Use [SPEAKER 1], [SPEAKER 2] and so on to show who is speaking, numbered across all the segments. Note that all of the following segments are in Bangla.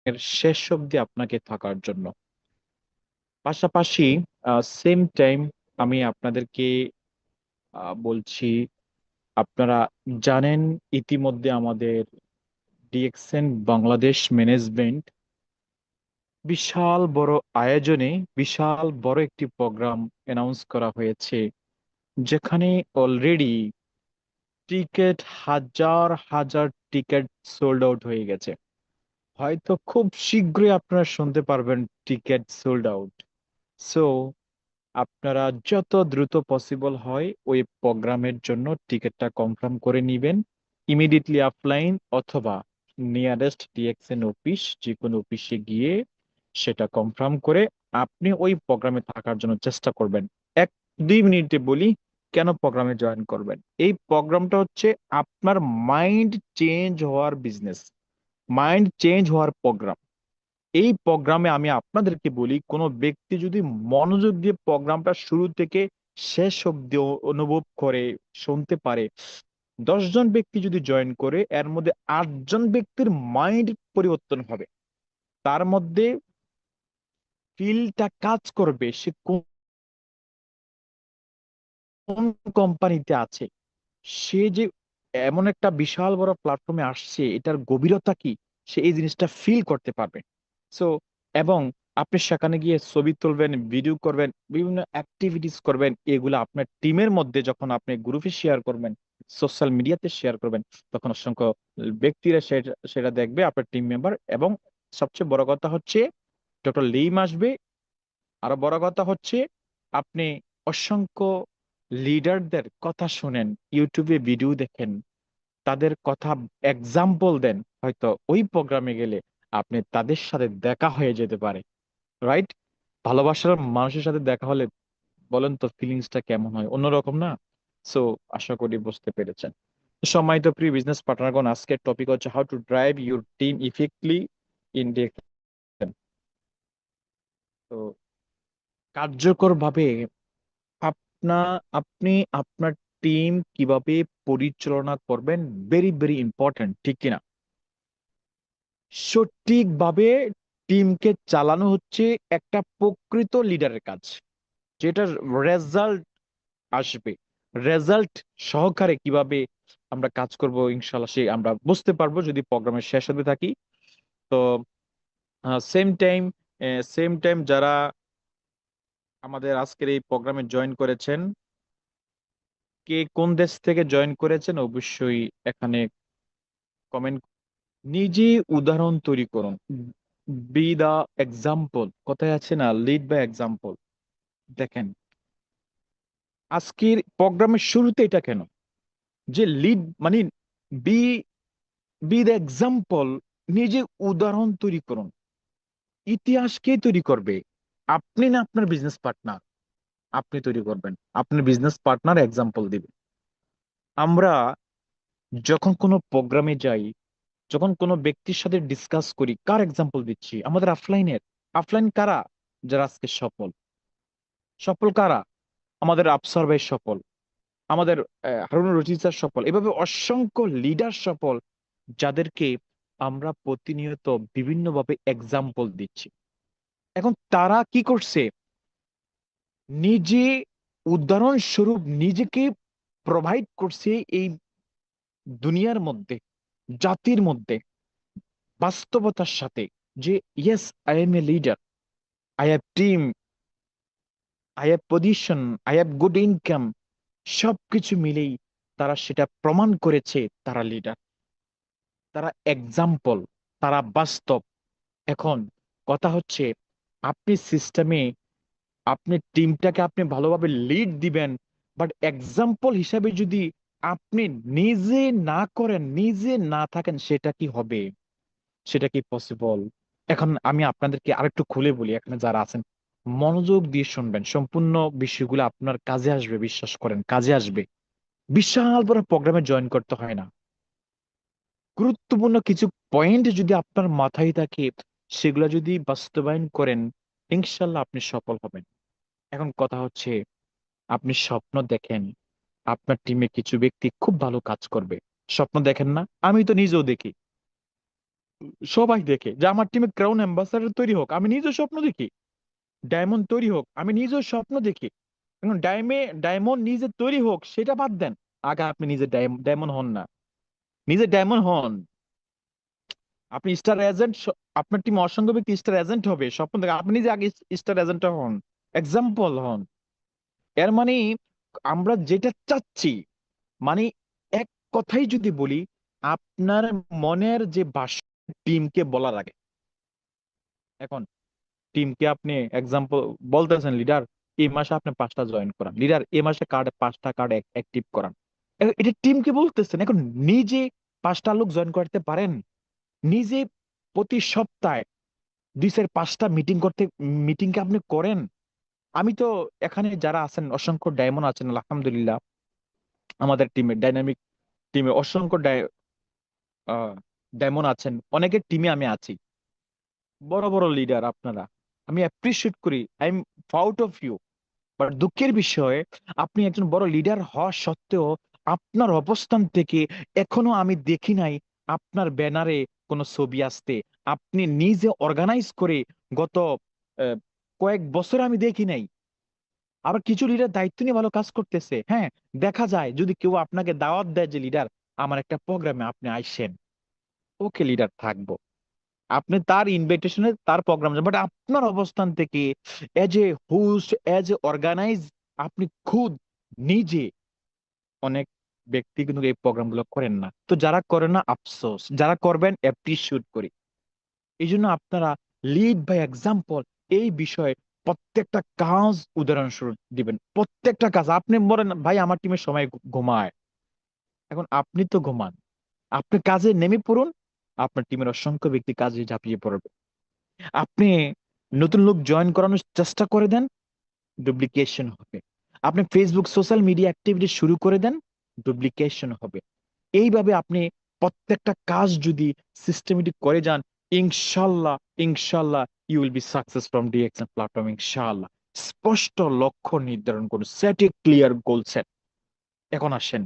[SPEAKER 1] এর শেষ অবধি আপনাকে থাকার জন্য। পাশাপাশি সেম টাইম আমি আপনাদেরকে বলছি, আপনারা জানেন ইতিমধ্যে আমাদের ডিএক্সএন বাংলাদেশ ম্যানেজমেন্ট বিশাল বড় আয়োজনে বিশাল বড় একটি প্রোগ্রাম অ্যানাউন্স করা হয়েছে, যেখানে অলরেডি টিকিট হাজার হাজার টিকিট সোল্ড আউট হয়ে গেছে। হয়তো খুব শীঘ্রই আপনারা শুনতে পারবেন টিকিট সোল্ড আউট। সো আপনারা যত দ্রুত পসিবল হয় ওই প্রোগ্রামের জন্য টিকিটটা কনফার্ম করে নেবেন, ইমিডিয়েটলি অফলাইন অথবা নিয়ারেস্ট ডিএক্সএন অফিস, যে কোনো অফিসে গিয়ে সেটা কনফার্ম করে আপনি ওই প্রোগ্রামে থাকার জন্য চেষ্টা করবেন। 1-2 মিনিটে বলি কেন প্রোগ্রামে জয়েন করবেন। এই প্রোগ্রামটা হচ্ছে আপনার মাইন্ড চেঞ্জ হওয়ার বিজনেস, মাইন্ড চেঞ্জ হওয়ার প্রোগ্রাম। এই প্রোগ্রামে আমি আপনাদেরকে বলি, কোনো ব্যক্তি যদি মনোযোগ দিয়ে প্রোগ্রামটা শুরু থেকে শেষ অব্দি অনুভব করে শুনতে পারে, 10 জন ব্যক্তি যদি জয়েন করে এর মধ্যে 8 জন ব্যক্তির মাইন্ড পরিবর্তন হবে। তার মধ্যে ফিলটা কাজ করবে সে কোন কোম্পানিতে আছে, সে যে এমন একটা বিশাল বড় প্ল্যাটফর্মে আসছে এটার গভীরতা কি, সে এই জিনিসটা ফিল করতে পারবে। সো এবং আপনি সেখানে গিয়ে ছবি তুলবেন, ভিডিও করবেন, বিভিন্ন অ্যাক্টিভিটিস করবেন, এগুলো আপনার টিমের মধ্যে যখন আপনি গ্রুপে শেয়ার করবেন, সোশ্যাল মিডিয়াতে শেয়ার করবেন, তখন অসংখ্য ব্যক্তিরা সেটা সেটা দেখবে, আপনার টিম মেম্বার। এবং সবচেয়ে বড় কথা হচ্ছে ডক্টর লিম আসবে। আরো বড় কথা হচ্ছে আপনি অসংখ্য লিডারদের কথা শুনেন, ইউটিউবে ভিডিও দেখেন, তাদের কথা এক্সাম্পল দেন, হয়তো ওই প্রোগ্রামে গেলে আপনি তাদের সাথে দেখা হয়ে যেতে পারে। রাইট? ভালোবাসার মানুষের সাথে দেখা হলে বলেন তো ফিলিংসটা কেমন হয়, অন্যরকম না? সো আশা করি বুঝতে পেরেছেন। সম্মানিত প্রিয় বিজনেস পার্টনারগণ, আজকের টপিক হচ্ছে how to drive your team effectively in তো কার্যকরভাবে আপনা আপনি আপনার টিম কিভাবে পরিচালনা করবেন, ভেরি ভেরি ইম্পর্টেন্ট, ঠিক কিনা? সঠিকভাবে টিমকে চালানো হচ্ছে একটা প্রকৃত লিডারের কাজ, যেটার রেজাল্ট আসবে। রেজাল্ট সহকারে কিভাবে আমরা কাজ করব ইনশাল্লাহ সে আমরা বুঝতে পারবো যদি প্রোগ্রামের শেষ হতে থাকি। তো সেম টাইম যারা আমাদের আজকের এই প্রোগ্রামে জয়েন করেছেন, কে কোন দেশ থেকে জয়েন করেছেন অবশ্যই এখানে কমেন্ট। নিজে উদাহরণ তৈরি করুন, বি দা এক্সাম্পল, কথায় আছে না, লিড বাই এক্সাম্পল। দেখেন আজকের প্রোগ্রামের শুরুতে এটা কেন যে লিড মানে বি বি দ্য এক্সাম্পল, নিজে উদাহরণ তৈরি করুন। ইতিহাস কে তৈরি করবে? আপনি না আপনার বিজনেস পার্টনার? আপনি তৈরি করবেন, আপনার বিজনেস পার্টনার এক্সাম্পল দিবে। আমরা যখন কোনো প্রোগ্রামে যাই, যখন কোনো ব্যক্তির সাথে ডিসকাস করি, কার এক্সাম্পল দিচ্ছি? আমাদের অফলাইনের। অফলাইন কারা যারা আজকে সফল? সফল কারা? আমাদের আফসার ভাই সফল, আমাদের হারুনুর রশিদ স্যার সফল, এভাবে অসংখ্য লিডার সফল, যাদেরকে আমরা প্রতিনিয়ত বিভিন্নভাবে এক্সাম্পল দিচ্ছি। এখন তারা কি করছে? নিজে উদাহরণস্বরূপ নিজেকে প্রোভাইড করছে এই দুনিয়ার মধ্যে, জাতির মধ্যে, বাস্তবতার সাথে, যে yes, I M a leader, I have team, I have position, I have good income. সবকিছু মিলেই তারা সেটা প্রমাণ করেছে, তারা লিডার, তারা এক্সাম্পল, তারা বাস্তব। এখন কথা হচ্ছে আপনি সিস্টেমে আপনি টিমটাকে আপনি ভালোভাবে লিড দিবেন, বাট এক্সাম্পল হিসাবে যদি আপনি নিজে না করেন, নিজে না থাকেন, সেটা কি হবে? সেটা কি পসিবল? এখন আমি আপনাদেরকে আরেকটু খুলে বলি, এখানে যারা আছেন মনোযোগ দিয়ে শুনবেন, সম্পূর্ণ বিষয়গুলো আপনার কাজে আসবে, বিশ্বাস করেন কাজে আসবে। বিশাল বড় প্রোগ্রামে জয়েন করতে হয় না, গুরুত্বপূর্ণ কিছু পয়েন্ট যদি আপনার মাথায় থাকে, সেগুলো যদি বাস্তবায়ন করেন, ইনশাল্লাহ আপনি সফল হবেন। এখন কথা হচ্ছে আপনি স্বপ্ন দেখেন আপনার টিমে কিছু ব্যক্তি খুব ভালো কাজ করবে, স্বপ্ন দেখেন না? আমি তো নিজেও দেখি। সবাই দেখে যে আমার টিমে ক্রাউন অ্যাম্বাসাডার তৈরি হোক, আমি নিজেও স্বপ্ন দেখি। ডায়মন্ড তৈরি হোক, আমি নিজেও স্বপ্ন দেখি। এখন ডায়মন্ড নিজে তৈরি হোক সেটা বাদ দেন, আগে আপনি নিজে ডায়মন্ড হন না। নিজে ডায়মন্ড হন। আপনি স্টার এজেন্ট, আপনার টিম অসংখ্য ব্যক্তি স্টার এজেন্ট হবে স্বপ্ন দেখে, আপনি নিজে আগে স্টার এজেন্ট হন, এক্সাম্পল হন। এর মানে আমরা যেটা চাচ্ছি, মানে এক কথাই যদি বলি, আপনার মনের যে ভাষা টিমকে বলার আগে, এখন টিমকে আপনি এক্সাম্পল বলতেছেন, লিডার এই মাসে আপনি 5টা জয়েন করান, লিডার এই মাসে 5টা কার্ড অ্যাক্টিভ করান। এটা টিমকে বলতেছেন। এখন নিজে 5টা লোক জয়েন করতে পারেন? নিজে প্রতি সপ্তাহে 2 থেকে 5টা মিটিং কে আপনি করেন? আমি তো এখানে যারা আছেন অসংখ্য ডায়মন্ড আছেন আলহামদুলিল্লাহ, আমাদের টিমে ডাইনামিক টিমে অসংখ্য ডায়মন্ড আছেন, অনেকের টিমে আমি আছি, বড় বড় লিডার আপনারা। আমি অ্যাপ্রিসিয়েট করি, I am proud of you. But দুঃখের বিষয়, আপনি একজন বড় লিডার হওয়া সত্ত্বেও আপনার অবস্থান থেকে এখনো আমি দেখি নাই আপনার ব্যানারে কোনো ছবি আসতে। আপনি নিজে অর্গানাইজ করে গত আহ, কয়েক বছর আমি দেখি নাই। আবার কিছু লিডার দায়িত্ব নিয়ে ভালো কাজ করতেছে, হ্যাঁ, দেখা যায় যদি কেউ আপনাকে দাওয়াত দেয় যে লিডার আমার একটা প্রোগ্রামে আপনি আইসেন, ওকে লিডার থাকবো, আপনি তার ইনভিটেশনে তার প্রোগ্রাম, বাট আপনার অবস্থান থেকে as a host, as a organise, আপনি খুদ নিজে, অনেক ব্যক্তি কিন্তু এই প্রোগ্রাম গুলো করেন না। তো যারা করে না আফসোস, যারা করবেন অ্যাপ্রিসিয়েট করি। এই জন্য আপনারা লিড বাই এক্সাম্পল এই বিষয়ে প্রত্যেকটা কাজ উদাহরণস্বরূপ দিবেন। প্রত্যেকটা কাজ আপনি বলেন ভাই আমার টিমের সময় ঘুমায়, এখন আপনি তো ঘুমান, আপনি কাজে নেমে পড়ুন, আপনার টিমের অসংখ্য ব্যক্তি কাজে ঝাঁপিয়ে পড়বে। আপনি নতুন লোক জয়েন করানোর চেষ্টা করে দেন, ডুপ্লিকেশন হবে। আপনি ফেসবুক সোশ্যাল মিডিয়া অ্যাক্টিভিটি শুরু করে দেন, ডুপ্লিকেশন হবে। এইভাবে আপনি প্রত্যেকটা কাজ যদি সিস্টেমেটিক করে যান, ইনশাল্লাহ, ইনশাল্লাহ you will be success from DXN platform, ইনশাল্লাহ। স্পষ্ট লক্ষ্য নির্ধারণ করুন, set a clear goal set. এখন আসেন,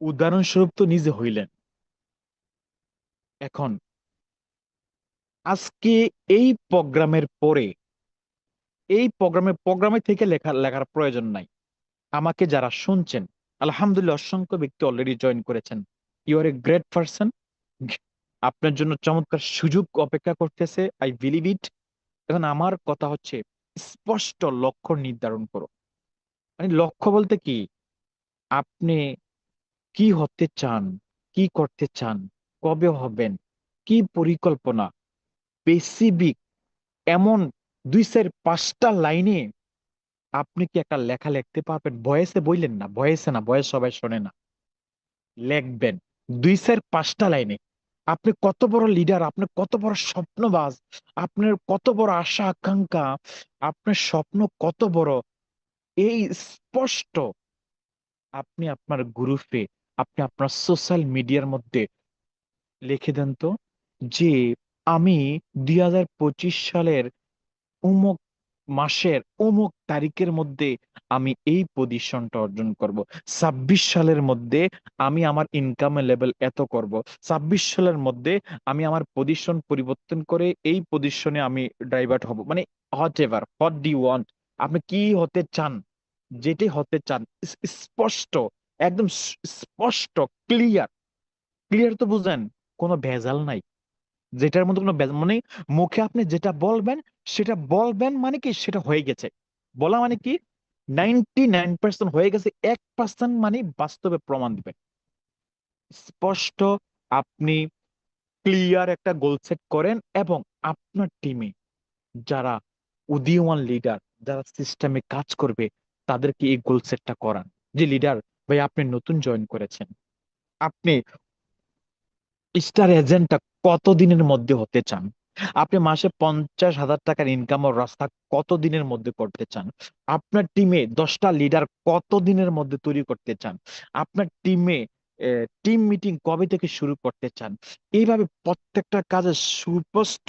[SPEAKER 1] উদাহরণস্বরূপ তো নিজে হইলেন, এখন আজকে এই প্রোগ্রামের পরে, এই প্রোগ্রামে থেকে লেখার প্রয়োজন নাই। আমাকে যারা শুনছেন, আলহামদুলিল্লাহ অসংখ্য ব্যক্তি অলরেডি জয়েন করেছেন, you are a great person. আপনার জন্য চমৎকার সুযোগ অপেক্ষা করতেছে, আই বিলিভ ইট। এখন আমার কথা হচ্ছে, স্পষ্ট লক্ষ্য নির্ধারণ করো। মানে লক্ষ্য বলতে কি, আপনি কি হতে চান, কি করতে চান, কবে হবেন, কি পরিকল্পনা, স্পেসিফিক, এমন 2 4 5টা লাইনে আপনি কি একটা লেখা লিখতে পারবেন? ভয়েসে বললেন না, ভয়েসে না, ভয়েস সবাই শোনে না, লিখবেন 2 4 5টা লাইনে। আপনি কত বড় লিডার, আপনি কত বড় স্বপ্নবাজ, আপনার কত বড় আশা আকাঙ্ক্ষা, আপনার স্বপ্ন কত বড়, এই স্পষ্ট আপনি আপনার গ্রুপে, আপনি আপনার সোশ্যাল মিডিয়ার মধ্যে লিখে দেন তো, যে আমি 2025 সালের অমুক মাসের অমুক তারিখের মধ্যে আমি এই পজিশনটা অর্জন করব। 26 সালের মধ্যে আমি আমার ইনকামের লেভেল এত করব। 26 সালের মধ্যে আমি আমার পজিশন পরিবর্তন করে এই পজিশনে আমি ডাইভার্ট হব। মানে whatever, what do you want, আপনি কি হতে চান, যেটি হতে চান, স্পষ্ট, একদম স্পষ্ট, ক্লিয়ার। ক্লিয়ার তো বুঝেন, কোনো ভেজাল নাই, যেটার মধ্যে কোনো মানে মুখে আপনি যেটা বলবেন সেটা বলবেন, মানে কি সেটা হয়ে গেছে। বলা মানে কি 99% হয়ে গেছে, 1% মানে বাস্তবে প্রমাণ দিবেন। স্পষ্ট আপনি ক্লিয়ার একটা গোল সেট করেন, এবং আপনার টিমে যারা উদীয়মান লিডার, যারা সিস্টেমে কাজ করবে, তাদেরকে এই গোল সেটটা করান। যে লিডার ভাই আপনি নতুন জয়েন করেছেন, আপনি স্টার এজেন্টটা কত দিনের মধ্যে হতে চান? আপনি মাসে 50,000 টাকার ইনকামের রাস্তা কত দিনের মধ্যে করতে চান? আপনার টিমে 10টা লিডার কত দিনের মধ্যে তৈরি করতে চান? আপনার টিমে টিম মিটিং কবে থেকে শুরু করতে চান? এইভাবে প্রত্যেকটা কাজে সুস্পষ্ট,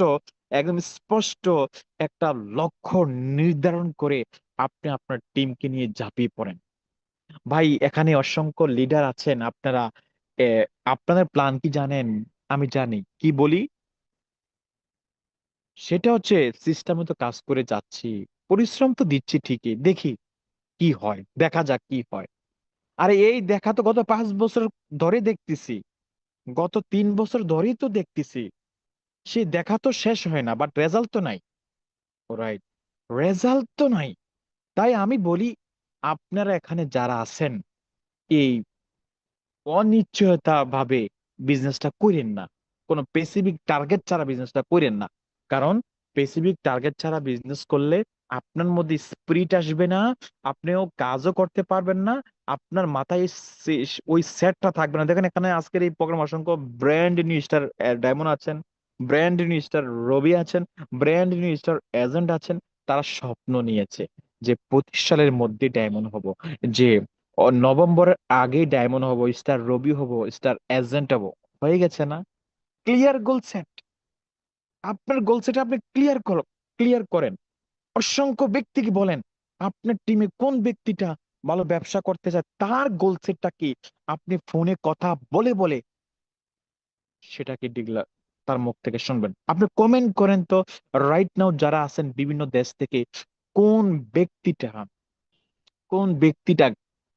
[SPEAKER 1] একদম স্পষ্ট একটা লক্ষ্য নির্ধারণ করে আপনি আপনার টিমকে নিয়ে ঝাঁপিয়ে পড়েন। ভাই এখানে অসংখ্য লিডার আছেন, আপনারা আপনাদের প্ল্যান কি জানেন? আমি জানি কি বলি, সেটা হচ্ছে সিস্টেমে তো কাজ করে যাচ্ছি, পরিশ্রম তো দিচ্ছি ঠিকই, দেখি কি হয়, দেখা যাক কি হয়। আরে এই দেখা তো গত 5 বছর ধরে দেখতেছি, গত 3 বছর ধরেই তো দেখতেছি, সেই দেখা তো শেষ হয় না, বাট রেজাল্ট তো নাই। রাইট, রেজাল্ট তো নাই। তাই আমি বলি, আপনারা এখানে যারা আছেন, এই অনিশ্চয়তা ভাবে বিজনেসটা করেন না, কোনো স্পেসিফিক টার্গেট ছাড়া বিজনেসটা করেন না। কারণ স্পেসিফিক টার্গেট ছাড়া বিজনেস করলে আপনার মধ্যে স্পিরিট আসবে না, আপনিও কাজও করতে পারবেন না, আপনার মাথায় ওই সেটটা থাকবে না। দেখেন এখানে আজকের এই প্রোগ্রাম অসংখ্য ব্র্যান্ড নিউ স্টার ডায়মন্ড আছেন, ব্র্যান্ড নিউ স্টার রবি আছেন, ব্র্যান্ড নিউ স্টার এজেন্ট আছেন। তারা স্বপ্ন নিয়েছে যে 25 সালের মধ্যে ডায়মন্ড হব, যে নভেম্বরের আগে ডায়মন্ড হব, স্টার রবি হব, স্টার এজেন্ট হব। হয়ে গেছে না? Clear goal set. আপনার গোল সেট আপনি ক্লিয়ার করেন। অসংখ্য ব্যক্তিকে বলেন আপনার টিমে কোন ব্যক্তিটা ভালো ব্যবসা করতে চায়, তার গোল সেটটা কি, আপনি ফোনে কথা বলে বলে সেটাকে ডিগলার তার মুখ থেকে শুনবেন। আপনি কমেন্ট করেন তো, রাইট নাও যারা আছেন বিভিন্ন দেশ থেকে, কোন ব্যক্তিটা কোন ব্যক্তিটা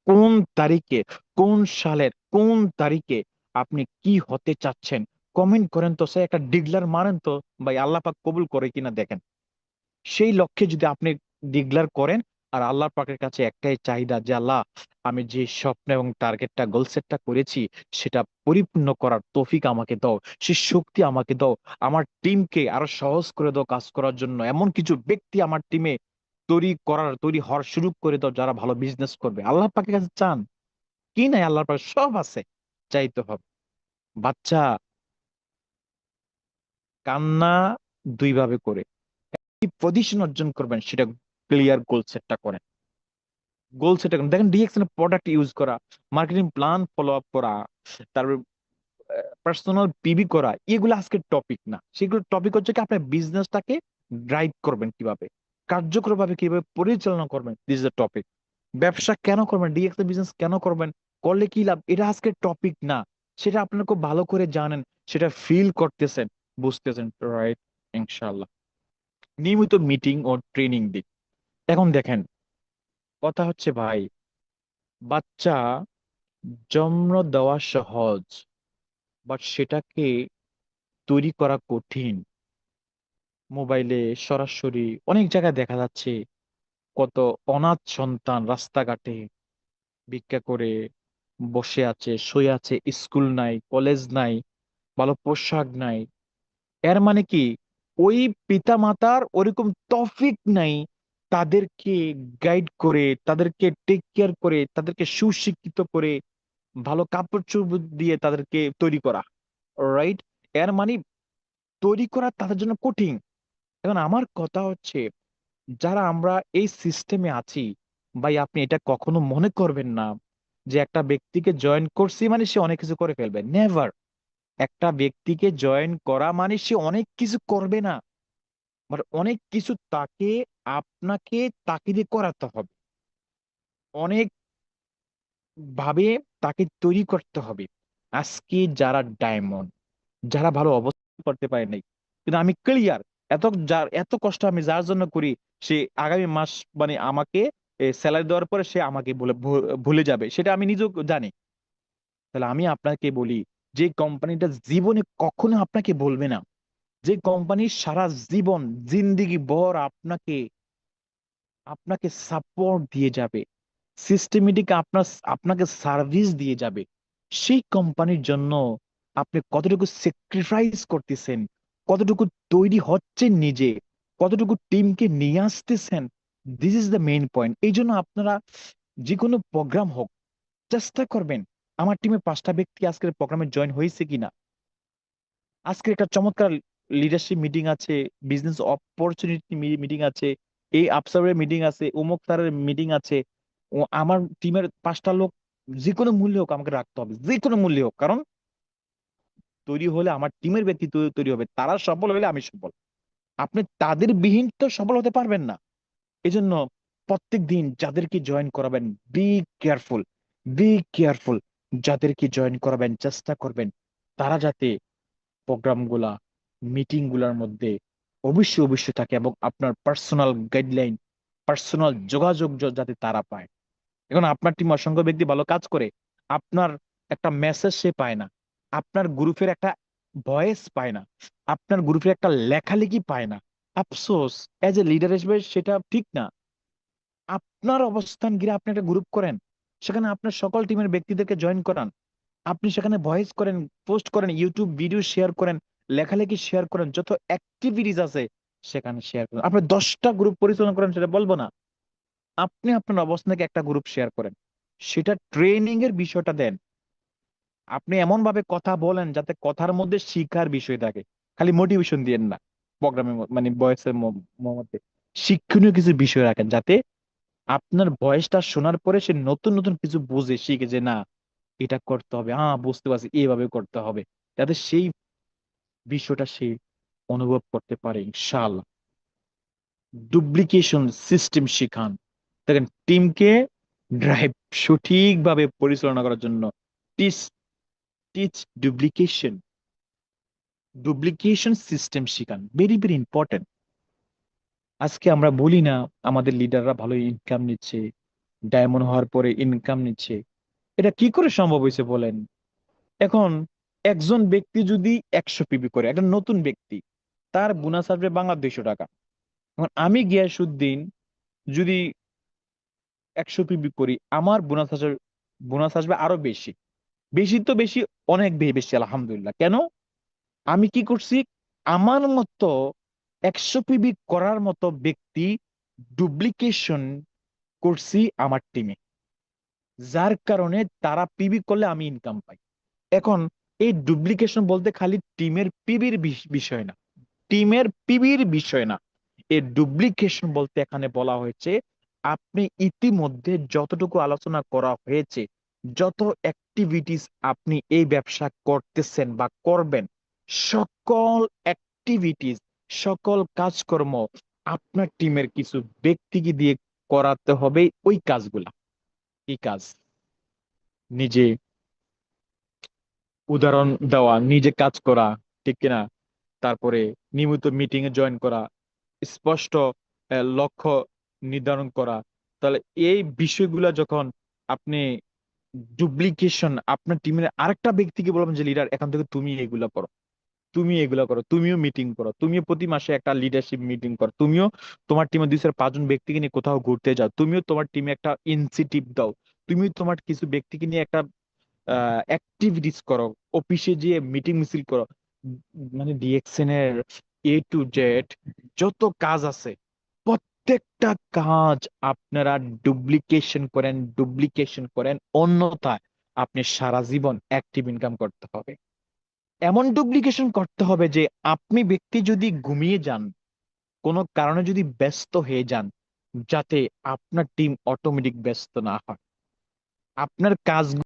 [SPEAKER 1] কোন তারিখে, কোন সালের কোন তারিখে আপনি কি হতে চাচ্ছেন, কমেন্ট করেন তো। সে একটা ডিগলার মারেন তো, ভাই আল্লাহ পাক কবুল করে কিনা দেখেন। সেই লক্ষ্যে যদি আপনি ডিগলার করেন, আর আল্লাহ পাকের কাছে একটাই চাহিদা যে আল্লাহ, আমি যে স্বপ্ন এবং টার্গেটটা গোল সেটটা করেছি সেটা পরিপূর্ণ করার তৌফিক আমাকে দাও, সে শক্তি আমাকে দাও, আমার টিমকে আরো সহজ করে দাও কাজ করার জন্য, এমন কিছু ব্যক্তি আমার টিমে তৈরি হওয়ার শুরু করে দাও যারা ভালো বিজনেস করবে। আল্লাহ পাকের কাছে চান কি নাই, আল্লাহর পাকে সব আছে, চাইতে হবে। বাচ্চা, কান্না দুই ভাবে করে, কি পজিশন অর্জন করবেন সেটা ক্লিয়ার গোল সেটটা করেন। গোল সেট করেন, দেখেন ডিএক্সএন প্রোডাক্ট ইউজ করা, মার্কেটিং প্ল্যান ফলো আপ করা, তারপর পার্সোনাল পিবি করা, এগুলো আজকের টপিক না। সেগুলো টপিক হচ্ছে কি আপনার বিজনেসটাকে ড্রাইভ করবেন কিভাবে, কার্যকরভাবে কিভাবে পরিচালনা করবেন, দিস ইজ দ্য টপিক। ব্যবসা কেন করবেন, ডিএক্স বিজনেস কেন করবেন, করলে কি লাভ, এটা আজকের টপিক না। সেটা আপনারা খুব ভালো করে জানেন, সেটা ফিল করতেছেন, বুঝতেছেন। রাইট, ইনশাআল্লাহ নিয়মিত মিটিং ও ট্রেনিং দিন। এখন দেখেন, কথা হচ্ছে ভাই, বাচ্চা জন্ম দেওয়া সহজ, বাট সেটাকে তৈরি করা কঠিন। মোবাইলে সরাসরি অনেক জায়গায় দেখা যাচ্ছে কত অনাথ সন্তান রাস্তাঘাটে ভিক্ষা করে বসে আছে, শুয়ে আছে, স্কুল নাই, কলেজ নাই, ভালো পোশাক নাই। এর মানে কি, ওই পিতা মাতার ওরকম তৌফিক নাই তাদেরকে গাইড করে, তাদেরকে টেক কেয়ার করে, তাদেরকে সুশিক্ষিত করে ভালো কাপড় চোপড় দিয়ে তাদেরকে তৈরি করা। রাইট, এর মানে তৈরি করা তাদের জন্য কঠিন। এখন আমার কথা হচ্ছে, যারা আমরা এই সিস্টেমে আছি, ভাই আপনি এটা কখনো মনে করবেন না যে একটা ব্যক্তিকে জয়েন করছি মানে সে অনেক কিছু করে ফেলবে, নেভার। একটা ব্যক্তিকে জয়েন করা মানে সে অনেক কিছু করবে না, বাট অনেক কিছু আপনাকে তাকে দিয়ে করাতে হবে, অনেক ভাবে তাকে তৈরি করতে হবে। আজকে যারা ডায়মন্ড, যারা ভালো অবস্থা করতে পারে নাই, কিন্তু আমি ক্লিয়ার, এত কষ্ট আমি যার জন্য করি, সে আগামী মাস মানে আমাকে স্যালারি দেওয়ার পরে সে আমাকে ভুলে যাবে, সেটা আমি নিজেও জানি। তাহলে আমি আপনাকে বলি, যে কোম্পানিটা জীবনে কখনো আপনাকে বলবে না, যে কোম্পানি সারা জীবন জিন্দেগি ভর আপনাকে আপনাকে সাপোর্ট দিয়ে যাবে, সিস্টেমেটিক আপনাকে সার্ভিস দিয়ে যাবে, সেই কোম্পানির জন্য আপনি কতটুকু স্যাক্রিফাইস করতেছেন, কতটুকু তৈরি হচ্ছেন নিজে, কতটুকু টিমকে নিয়ে আসতেছেন, this is the main point. এই জন্য আপনারা যে কোনো প্রোগ্রাম হোক, চেষ্টা করবেন আমার টিমে 5টা ব্যক্তি আজকের প্রোগ্রামে জয়েন হয়েছে কিনা। আজকে একটা চমৎকার লিডারশিপ মিটিং আছে, বিজনেস অপরচুনিটি মিটিং আছে, এই আফসারের মিটিং আছে, অমুক স্যারের মিটিং আছে। আমার টিমের 5টা লোক যে কোনো মূল্যে হোক আমাকে রাখতে হবে, যে কোনো মূল্যে হোক। কারণ তৈরি হলে আমার টিমের ব্যক্তিত্ব তৈরি হবে, তারা সফল হলে আমি সফল। আপনি তাদের বিহীন তো সফল হতে পারবেন না। এই জন্য প্রত্যেক দিন যাদেরকে জয়েন করাবেন, বি কেয়ারফুল, বি কেয়ারফুল। যাদেরকে জয়েন করাবেন চেষ্টা করবেন তারা যাতে প্রোগ্রাম গুলা, মিটিং গুলার মধ্যে অবশ্যই অবশ্যই থাকে, এবং আপনার পার্সোনাল গাইডলাইন, পার্সোনাল যোগাযোগ যাতে তারা পায়। এখন আপনার টিম অসংখ্য ব্যক্তি ভালো কাজ করে, আপনার একটা মেসেজ সে পায় না, আপনার গ্রুপের একটা ভয়েস পায় না, আপনার গ্রুপের একটা লেখালেখি পায় না, আফসোস। এজ এ লিডার হিসেবে সেটা ঠিক না। আপনার অবস্থান ঘিরে আপনি একটা গ্রুপ করেন, সেখানে আপনার সকল টিমের ব্যক্তিদেরকে জয়েন করান, আপনি সেখানে ভয়েস করেন, পোস্ট করেন, ইউটিউব ভিডিও শেয়ার করেন, লেখালেখি শেয়ার করেন, যত অ্যাক্টিভিটিস আছে সেখানে শেয়ার করেন। আপনি 10টা গ্রুপ পরিচালনা করেন সেটা বলবো না, আপনি আপনার অবস্থান থেকে একটা গ্রুপ শেয়ার করেন, সেটা ট্রেনিং এর বিষয়টা দেন। আপনি এমন ভাবে কথা বলেন যাতে কথার মধ্যে শিখার বিষয় থাকে, খালি মোটিভেশন দিয়েন না। প্রোগ্রামের মানে ভয়েসের মধ্যে শিক্ষণীয় কিছু বিষয় রাখেন, যাতে আপনার ভয়েসটা শোনার পরে সে নতুন নতুন কিছু বুঝে শিখে যে না, এটা করতে হবে, বুঝতে পারছি, এইভাবে করতে হবে, যাতে সেই বিষয়টা সে অনুভব করতে পারে ইনশাআল্লাহ। ডুপ্লিকেশন সিস্টেম শিখান, দেখেন টিমকে ড্রাইভ সঠিকভাবে পরিচালনা করার জন্য teach teach duplication duplication system শিখান, ভেরি ভেরি ইম্পর্টেন্ট। আজকে আমরা বলি না আমাদের লিডাররা ভালো ইনকাম নিচ্ছে, ডায়মন্ড হওয়ার পরে ইনকাম নিচ্ছে, এটা কি করে সম্ভব হয়েছে বলেন? এখন একজন ব্যক্তি যদি 100 পিবি করে, একটা নতুন ব্যক্তি, তার বোনাস আসবে বাংলা 200 টাকা। এখন আমি গিয়াসুদ্দিন যদি 100 পিবি করি, আমার বোনাস আসবে আরো বেশি। বেশি তো বেশি, অনেক বেশি আলহামদুলিল্লাহ। কেন? আমি কি করছি? আমার মতো 100 পিবি করার মতো ব্যক্তি ডুপ্লিকেশন করছি আমার টিমে, যার কারণে তারা পিবি করলে আমি ইনকাম পাই। এখন এই ডুপ্লিকেশন বলতে খালি টিমের পিবির বিষয় না, টিমের পিবির বিষয় না। এই ডুপ্লিকেশন বলতে এখানে বলা হয়েছে, আপনি ইতিমধ্যে যতটুকু আলোচনা করা হয়েছে, যত অ্যাক্টিভিটিস আপনি এই ব্যবসা করতেছেন বা করবেন, সকল অ্যাক্টিভিটিস, সকল কাজকর্ম আপনার টিমের কিছু ব্যক্তিকে দিয়ে করাতে হবে। ওই কাজগুলা কি কাজ? নিজে উদাহরণ দেওয়া, নিজে কাজ করা, ঠিক কিনা? তারপরে নিয়মিত মিটিং এ জয়েন করা, স্পষ্ট লক্ষ্য নির্ধারণ করা। তাহলে এই বিষয়গুলা যখন আপনি ডুপ্লিকেশন, আপনার টিমের আরেকটা ব্যক্তিকে বলবেন যে লিডার, এখান থেকে তুমি এগুলা করো, তুমি এগুলা করো, তুমিও মিটিং করো, তুমিও প্রতি মাসে একটা লিডারশিপ মিটিং করো, তুমিও তোমার টিমে 2 থেকে 5 জন ব্যক্তিকে নিয়ে কোথাও ঘুরতে যাও, তুমিও তোমার টিমে একটা ইনসেন্টিভ দাও, তুমি তোমার কিছু ব্যক্তিকে নিয়ে একটা অ্যাক্টিভিটিস করো, অফিসে গিয়ে মিটিং মিছিল করো। মানে ডিএক্সএন এর A to Z যত কাজ আছে, প্রত্যেকটা কাজ আপনারা ডুপ্লিকেশন করেন, অন্যথায় আপনি সারা জীবন অ্যাক্টিভ ইনকাম করতে হবে। এমন ডুপ্লিকেশন করতে হবে যে আপনি ব্যক্তি যদি ঘুমিয়ে যান, কোনো কারণে যদি ব্যস্ত হয়ে যান, যাতে আপনার টিম অটোমেটিক ব্যস্ত না হয়, আপনার কাজ